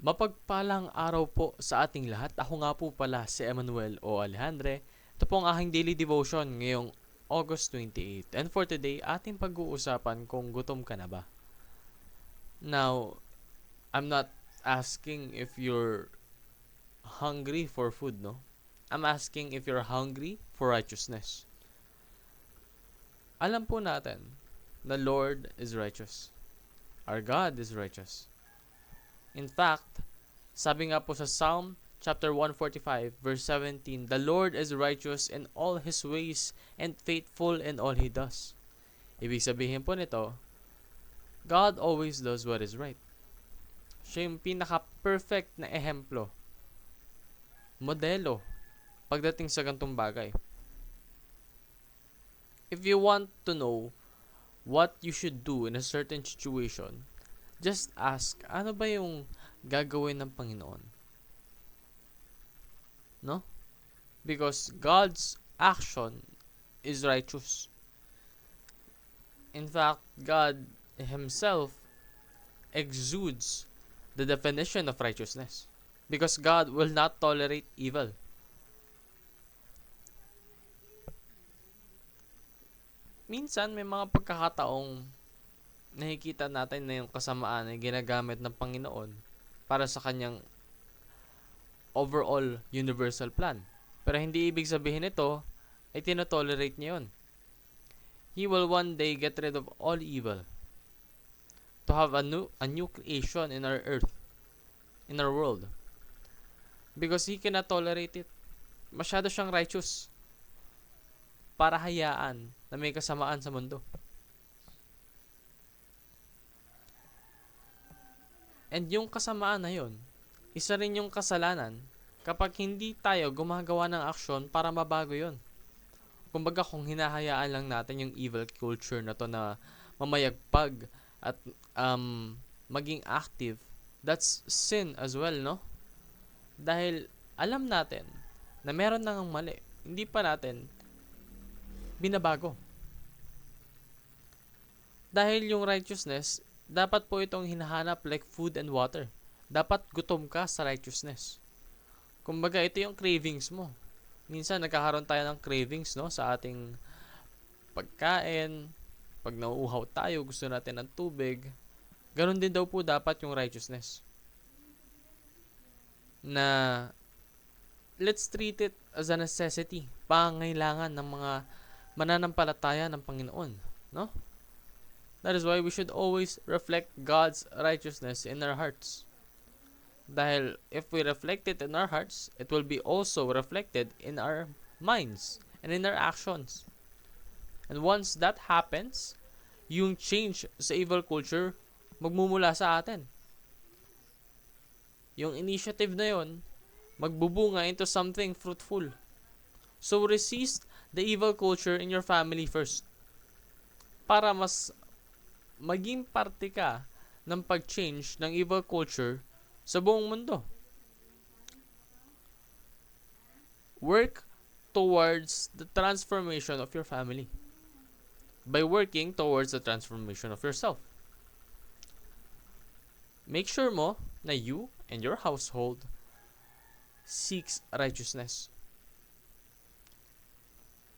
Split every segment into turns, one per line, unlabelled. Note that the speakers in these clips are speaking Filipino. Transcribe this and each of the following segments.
Mapagpalang araw po sa ating lahat. Ako nga po pala si Emmanuel o Alejandre. Ito po ang aking daily devotion ngayong August 28. And for today, ating pag-uusapan kung gutom ka na ba. Now, I'm not asking if you're hungry for food, no? I'm asking if you're hungry for righteousness. Alam po natin na Lord is righteous. Our God is righteous. In fact, sabi nga po sa Psalm chapter 145 verse 17, "The Lord is righteous in all His ways and faithful in all He does." Ibig sabihin po nito, God always does what is right. Siya yung pinaka-perfect na ehemplo, modelo, pagdating sa gantong bagay. If you want to know what you should do in a certain situation, just ask, ano ba yung gagawin ng Panginoon? No? Because God's action is righteous. In fact, God Himself exudes the definition of righteousness. Because God will not tolerate evil. Minsan, may mga pagkakataong nakikita natin na yung kasamaan ay ginagamit ng Panginoon para sa kanyang overall universal plan. Pero hindi ibig sabihin ito ay tinotolerate niya yun. He will one day get rid of all evil to have a new creation in our earth, in our world. Because He cannot tolerate it. Masyado siyang righteous para hayaan na may kasamaan sa mundo. And yung kasamaan na yun, isa rin yung kasalanan kapag hindi tayo gumagawa ng aksyon para mabago yun. Kumbaga kung hinahayaan lang natin yung evil culture na to na mamayagpag at maging active, that's sin as well, no? Dahil alam natin na meron nang mali, hindi pa natin binabago. Dahil yung righteousness, dapat po itong hinahanap like food and water. Dapat gutom ka sa righteousness. Kumbaga, ito yung cravings mo. Minsan, nagkakaroon tayo ng cravings, no, sa ating pagkain. Pag nauuhaw tayo, gusto natin ng tubig. Ganon din daw po dapat yung righteousness. Na, let's treat it as a necessity. Pangailangan ng mga mananampalataya ng Panginoon, no? That is why we should always reflect God's righteousness in our hearts. Dahil if we reflect it in our hearts, it will be also reflected in our minds and in our actions. And once that happens, yung change sa evil culture magmumula sa atin. Yung initiative na yon magbubunga into something fruitful. So resist the evil culture in your family first. Para mas maging parte ka ng pag-change ng evil culture sa buong mundo. Work towards the transformation of your family by working towards the transformation of yourself. Make sure mo na you and your household seeks righteousness.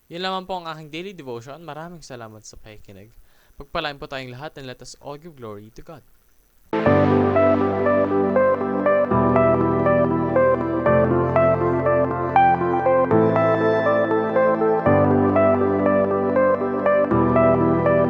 Yun lamang po ang aking daily devotion. Maraming salamat sa pakikinig. Pagpalain po tayong lahat and let us all give glory to God.